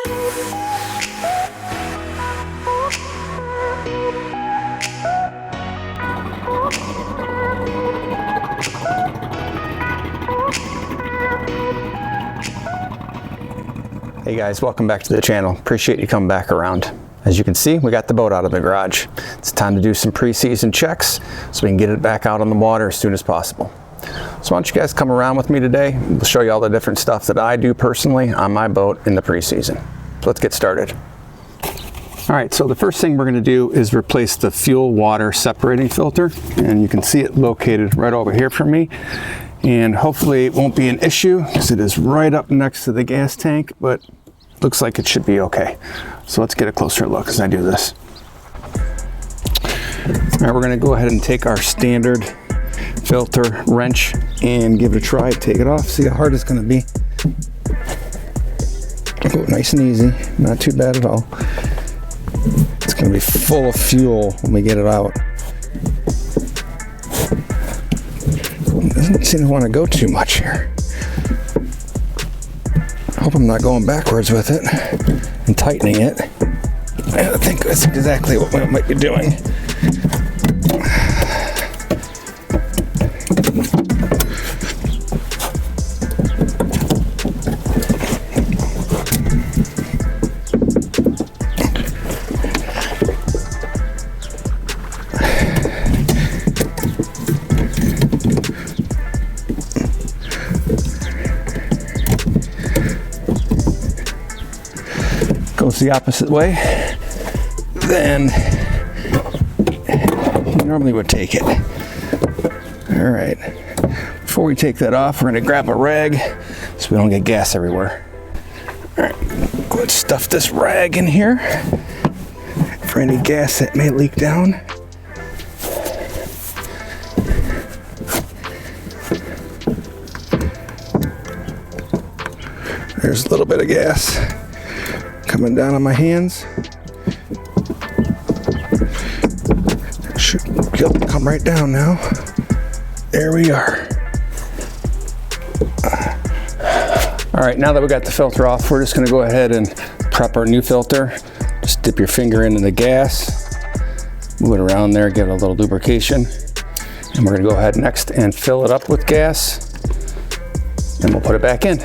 Hey guys, welcome back to the channel. Appreciate you coming back around. As you can see, we got the boat out of the garage. It's time to do some pre-season checks so we can get it back out on the water as soon as possible. So why don't you guys come around with me today? We'll show you all the different stuff that I do personally on my boat in the pre-season. So let's get started. All right, so the first thing we're gonna do is replace the fuel water separating filter. And you can see it located right over here for me. And hopefully it won't be an issue because it is right up next to the gas tank, but looks like it should be okay. So let's get a closer look as I do this. All right, we're gonna go ahead and take our standard filter wrench and give it a try. Take it off, see how hard it's gonna be. Oh, nice and easy, not too bad at all. It's gonna be full of fuel when we get it out. Doesn't seem to want to go too much here. I hope I'm not going backwards with it and tightening it. I think that's exactly what we might be doing. Goes the opposite way than you normally would take it. All right, before we take that off, we're gonna grab a rag so we don't get gas everywhere. All right, go ahead and stuff this rag in here for any gas that may leak down. There's a little bit of gas coming down on my hands. Should come right down now. There we are. All right, now that we got the filter off, we're just gonna go ahead and prep our new filter. Just dip your finger into the gas, move it around there, get a little lubrication. And we're gonna go ahead next and fill it up with gas, and we'll put it back in.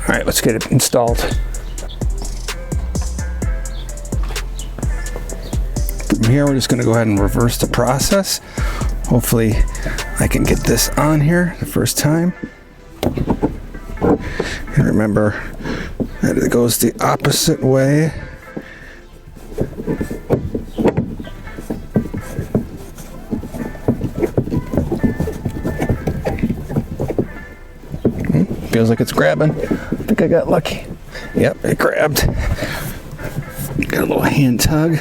All right, let's get it installed. From here, we're just gonna go ahead and reverse the process. Hopefully, I can get this on here the first time. And remember that it goes the opposite way. Feels like it's grabbing. I think I got lucky. Yep, it grabbed. Got a little hand tug.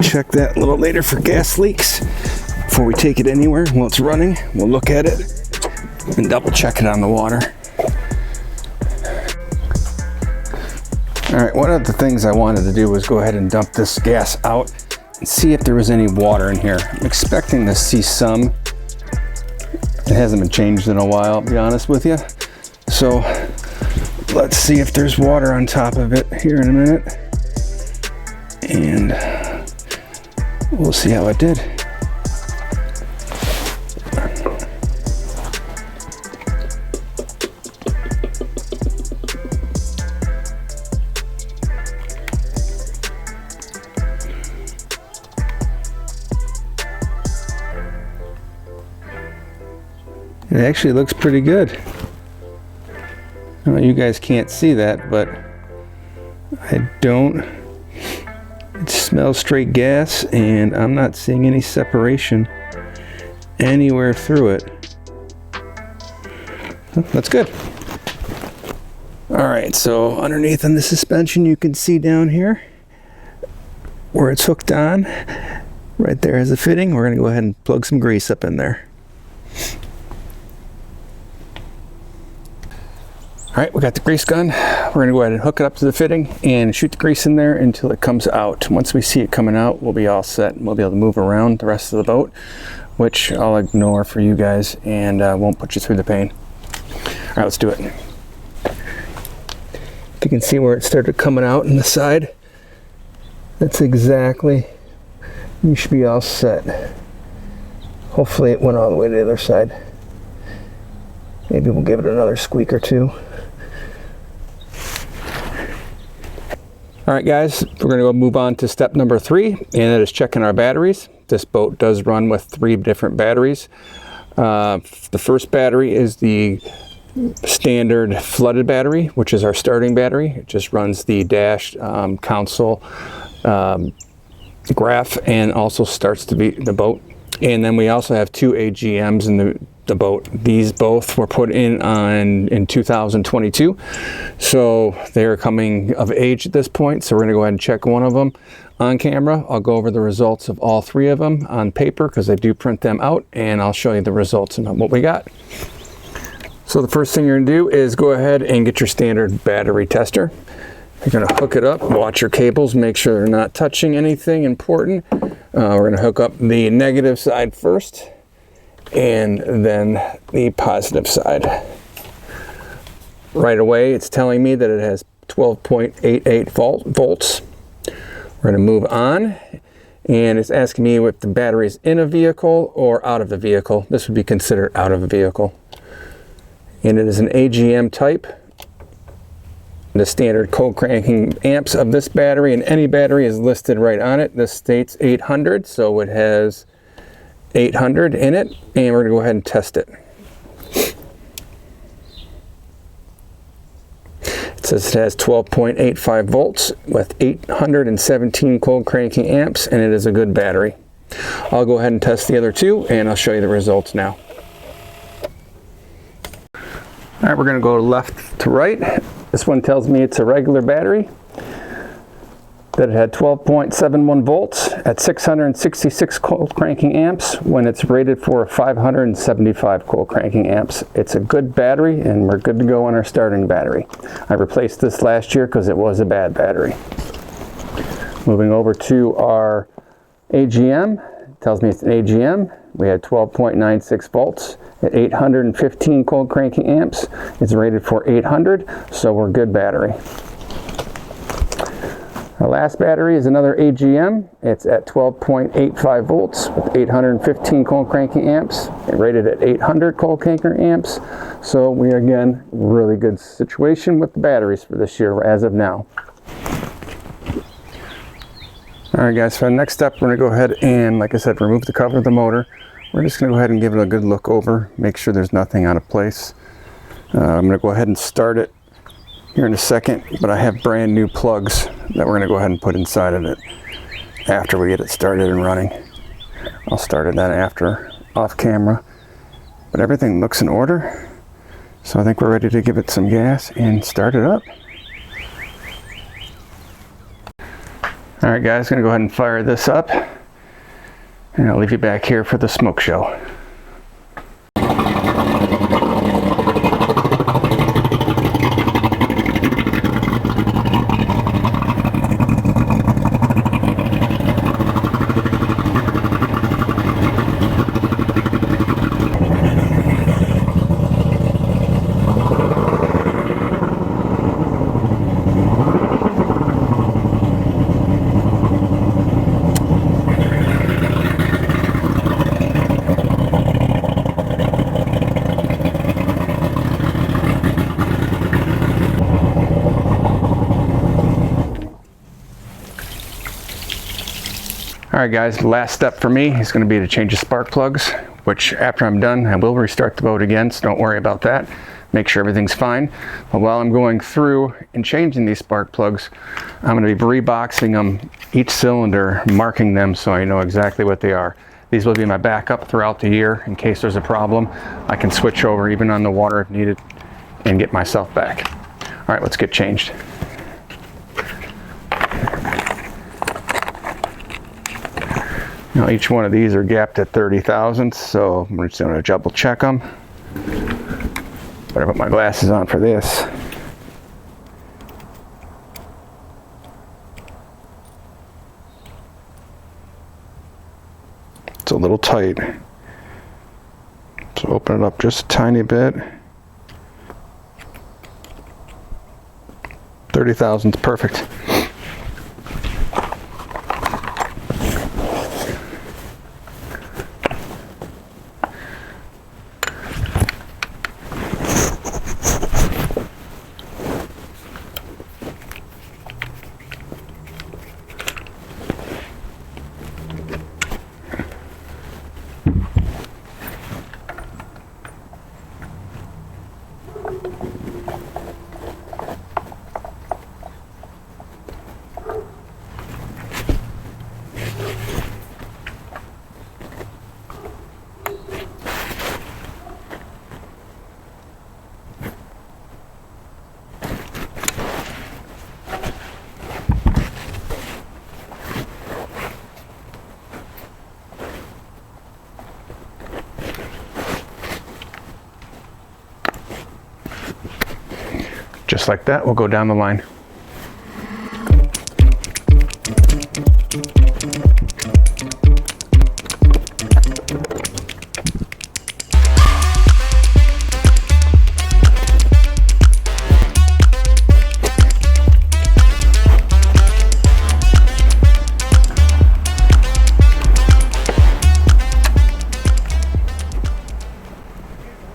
Check that a little later for gas leaks. Before we take it anywhere while it's running, we'll look at it and double check it on the water. All right, one of the things I wanted to do was go ahead and dump this gas out and see if there was any water in here. I'm expecting to see some. It hasn't been changed in a while, I'll be honest with you. So let's see if there's water on top of it here in a minute. And we'll see how it did. It actually looks pretty good. Well, you guys can't see that, but I don't. It smells straight gas, and I'm not seeing any separation anywhere through it. That's good. All right, so underneath on the suspension, you can see down here where it's hooked on. Right there is a fitting. We're gonna go ahead and plug some grease up in there. All right, we got the grease gun. We're gonna go ahead and hook it up to the fitting and shoot the grease in there until it comes out. Once we see it coming out, we'll be all set and we'll be able to move around the rest of the boat, which I'll ignore for you guys and won't put you through the pain. All right, let's do it. If you can see where it started coming out in the side, that's exactly, you should be all set. Hopefully it went all the way to the other side. Maybe we'll give it another squeak or two. All right, guys, we're gonna go move on to step number 3, and that is checking our batteries. This boat does run with 3 different batteries. The first battery is the standard flooded battery, which is our starting battery. It just runs the dash, console, graph, and also starts the boat. And then we also have 2 AGMs in the boat. These both were put in 2022, so they're coming of age at this point. So we're going to go ahead and check one of them on camera. I'll go over the results of all 3 of them on paper because I do print them out, and I'll show you the results and what we got. So the first thing you're going to do is go ahead and get your standard battery tester. You're going to hook it up, watch your cables, make sure they're not touching anything important. We're going to hook up the negative side first and then the positive side. Right away it's telling me that it has 12.88 volts. We're going to move on, and it's asking me if the battery is in a vehicle or out of the vehicle. This would be considered out of a vehicle. And it is an AGM type. The standard cold cranking amps of this battery, and any battery, is listed right on it. This states 800, so it has 800 in it, and we're going to go ahead and test it. It says it has 12.85 volts with 817 cold cranking amps, and it is a good battery. I'll go ahead and test the other 2, and I'll show you the results now. All right, we're going to go left to right. This one tells me it's a regular battery, that it had 12.71 volts at 666 cold cranking amps when it's rated for 575 cold cranking amps. It's a good battery, and we're good to go on our starting battery. I replaced this last year because it was a bad battery. Moving over to our AGM, it tells me it's an AGM. We had 12.96 volts at 815 cold cranking amps. It's rated for 800, so we're good battery. Our last battery is another AGM. It's at 12.85 volts with 815 cold cranking amps. It's rated at 800 cold cranking amps. So we are, again, really good situation with the batteries for this year as of now. All right, guys, for the next step, we're gonna go ahead and, like I said, remove the cover of the motor. We're just gonna go ahead and give it a good look over, make sure there's nothing out of place. I'm gonna go ahead and start it here in a second, but I have brand new plugs that we're gonna go ahead and put inside of it after we get it started and running. I'll start that after, off camera, but everything looks in order. So I think we're ready to give it some gas and start it up. All right, guys, gonna go ahead and fire this up, and I'll leave you back here for the smoke show. All right, guys, last step for me is going to be to change the spark plugs. which after I'm done, I will restart the boat again, so don't worry about that. Make sure everything's fine. But while I'm going through and changing these spark plugs, I'm going to be reboxing them, each cylinder, marking them so I know exactly what they are. These will be my backup throughout the year in case there's a problem. I can switch over even on the water if needed and get myself back. All right, let's get changed. Now each one of these are gapped at 30 thousandths, so I'm just going to double check them. Better put my glasses on for this. It's a little tight. So open it up just a tiny bit. 30 thousandths, perfect. Just like that, we'll go down the line.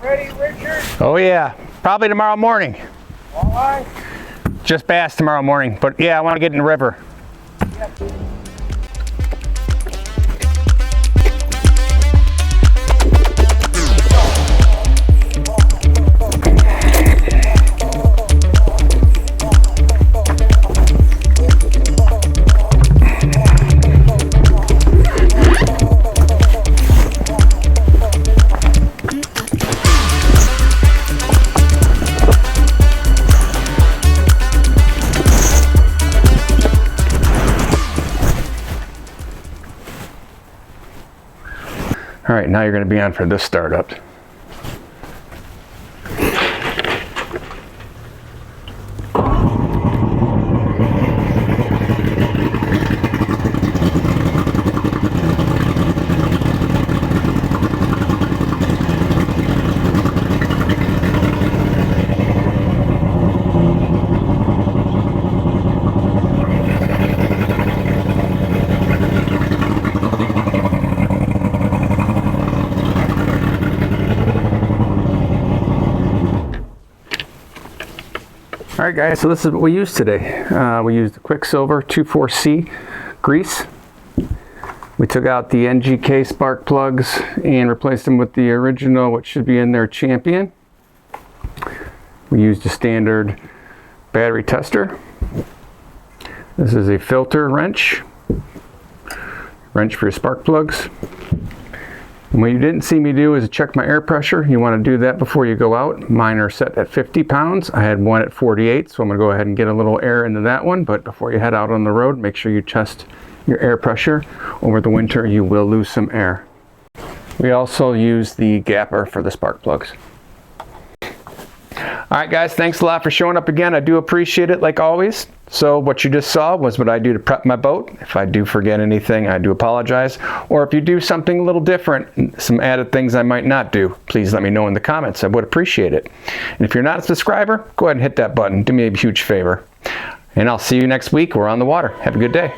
Ready, Richard? Oh yeah, probably tomorrow morning. All right. Just bass tomorrow morning, but yeah, I want to get in the river. Yep. All right, now you're going to be on for this startup. All right guys, so this is what we used today. We used the Quicksilver 24C grease. We took out the NGK spark plugs and replaced them with the original, what should be in there, Champion. We used a standard battery tester. This is a filter wrench for your spark plugs. And what you didn't see me do is check my air pressure. You want to do that before you go out. Mine are set at 50 pounds. I had one at 48, so I'm going to go ahead and get a little air into that one. But before you head out on the road, make sure you test your air pressure. Over the winter, you will lose some air. We also use the gapper for the spark plugs. All right guys, thanks a lot for showing up again. I do appreciate it like always. So what you just saw was what I do to prep my boat. If I do forget anything, I do apologize. Or if you do something a little different, some added things I might not do, please let me know in the comments. I would appreciate it. And if you're not a subscriber, go ahead and hit that button. Do me a huge favor. And I'll see you next week. We're on the water. Have a good day.